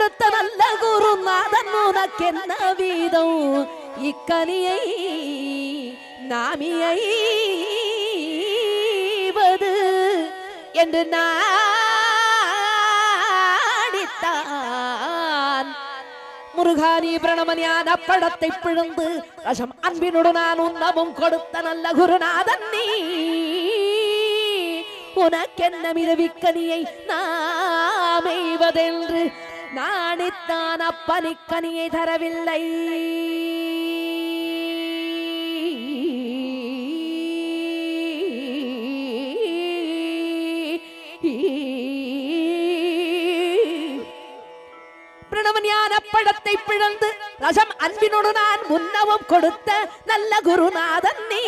கொடுத்த நல்ல குருநாதன் உனக்கென்ன வீதம் இக்கனியை நாமியைவது என்று நாடித்தான். முருகானி பிரணமஞான பழத்தை பிழந்து ரசம் அன்பினோடு நான் உன்னமும் கொடுத்த நல்ல குருநாதன் நீ உனக்கென்ன மிதவிக்கனியை நாமெய்வதென்று நாடித்தான் அப்பனிக்கனியை தரவில்லை. பிரணவஞான பழத்தை பிழந்து ரசம் அன்பினோடு நான் முன்னவும் கொடுத்த நல்ல குருநாதன் நீ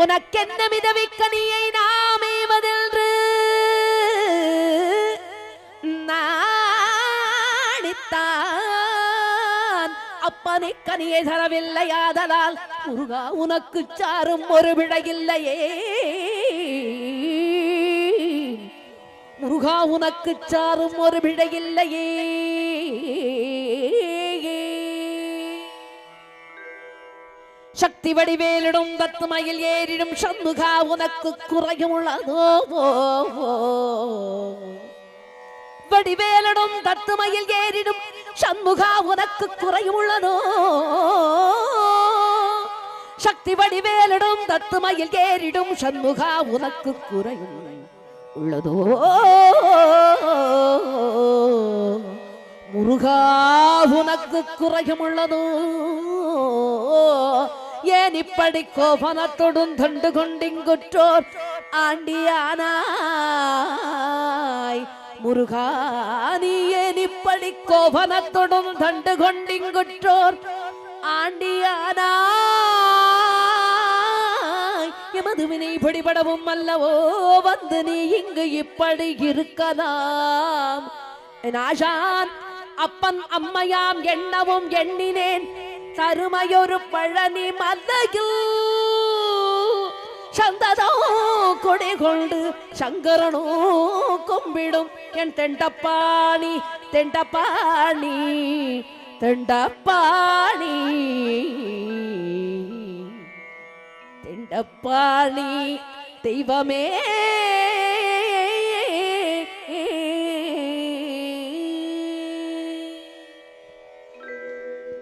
உனக்கென்ன மிதவிக்கனியை நாமெய்வதென்று நாடித்தான் அப்பனை கனியை தரவில்லையாதலால் முருகா உனக்கு சாரும் ஒரு விடையில்லையே. முருகா உனக்கு சாரும் ஒரு விடையில்லையே. சக்தி வடிவேலிடும் தத்துமையில் ஏறிடும் சண்முகா உனக்கு குறையும் உள்ளதோ? வடிவேலிடும் தத்துமையில் ஏறிடும் சண்முகா உனக்கு குறையும் உள்ளதோ? சக்தி வடிவேலிடும் தத்துமையில் ஏறிடும் சண்முகா உனக்கு குறையும் உள்ளதோ? முருகா உனக்கு குறையும் உள்ளதோ? ஏன் இப்படி கோபனத்தொடும் தண்டு கொண்டிங்குற்றோர் ஆண்டியானாய்? முருகா நீ ஏன் இப்படி கோபனத்தொடும் தண்டு கொண்டிங்குற்றோர் ஆண்டியானாய்? எமது வினை பிடிபடவும் அல்லவோ வந்து நீ இங்கு இப்படி இருக்கலாம். என் ஆசான் அப்பன் அம்மையாம் எண்ணவும் எண்ணினேன் தருமையொரு பழனி மலையில் சந்ததோ கொடி கொண்டு சங்கரனோ கும்பிடும் என் தெண்டப்பாணி தெண்டப்பாணி தெண்டப்பாணி தெண்டப்பாணி தெய்வமே.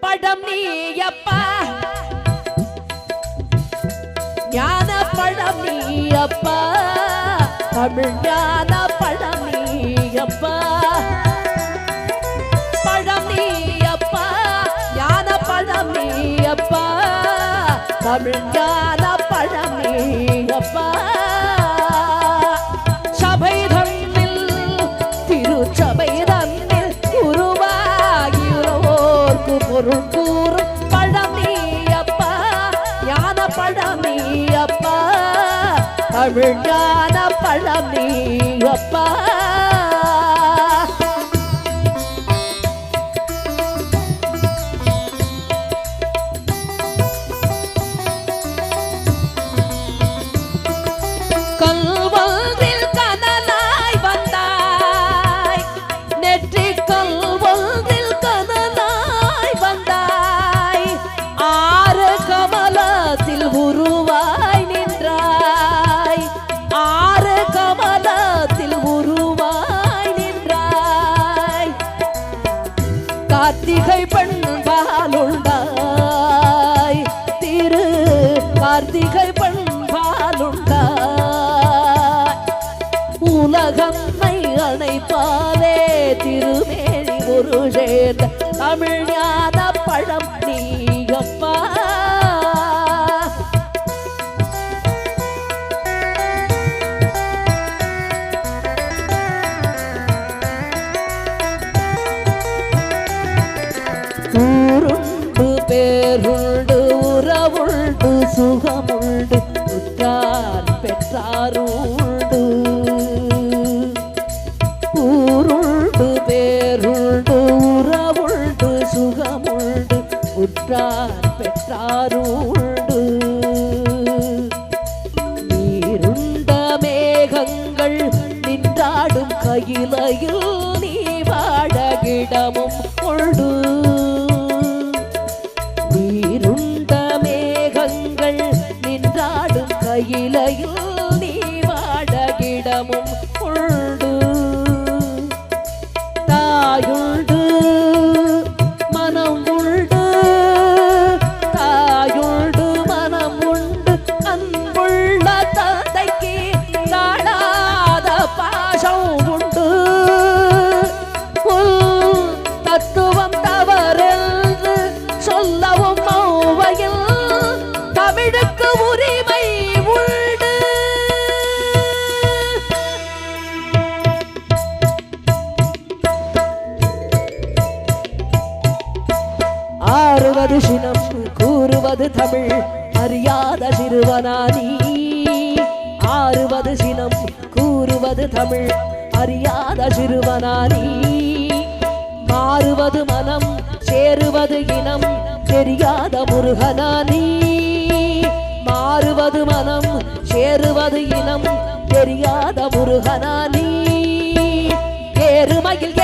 படம் நீயப்பா ஞான படம் நீயப்பா தமிழ் ஞான படம் நீயப்பா. படம் நீயப்பா ஞான படம் நீயப்பா தமிழ் ஞான படம் நீயப்பா. சபை தன்னில் திருச்சபை தன்னில் உருவாகியோர்க்கு பொருள் கூறும் பழம் நீயப்பா ஞான பழம் நீயப்பா தமிழ் ஞான பழம் நீயப்பா. கார்த்திகை பண்பாலுண்டாய் திரு கார்த்திகை பண்பாலுண்டாய் உலகம்மை அணைப்பாலே திருமேனி ஒரு சேர்ந்த தமிழ் ஞான பழம் நீயப்பா. ஊருண்டு பேருண்டு உறவுண்டு சுகமுண்டு உற்றார் பெற்றாருண்டு. ஊருண்டு பேருண்டு உறவுண்டு சுகமுண்டு உற்றார் கையிலையில் நீ வாழகிடமும் உண்டு நீருண்ட மேகங்கள் நின்றாடும் கையிலையில் நீ வாழகிடமும் உண்டு தாயுண்டு மனம் உண்டு தாயுண்டு மனம் உண்டு அன்புள்ள தந்தைக்கு தாழாத பாசம் உண்டு தத்துவம் தவறென்று சொல்லவும் மௌவையில் தமிழுக்கு உரிமை உண்டு ஆறுவது சினம் கூறுவது தமிழ் அறியாத சிறுவனானி ஆறுவது சினம் கூறுவது தமிழ் அறியாத சிறுவனானி மாறுவது மனம் சேருவது இனம் தெரியாத முருகனானி மாறுவது மனம் சேருவது இனம் தெரியாத முருகனானி ஏறுமையில்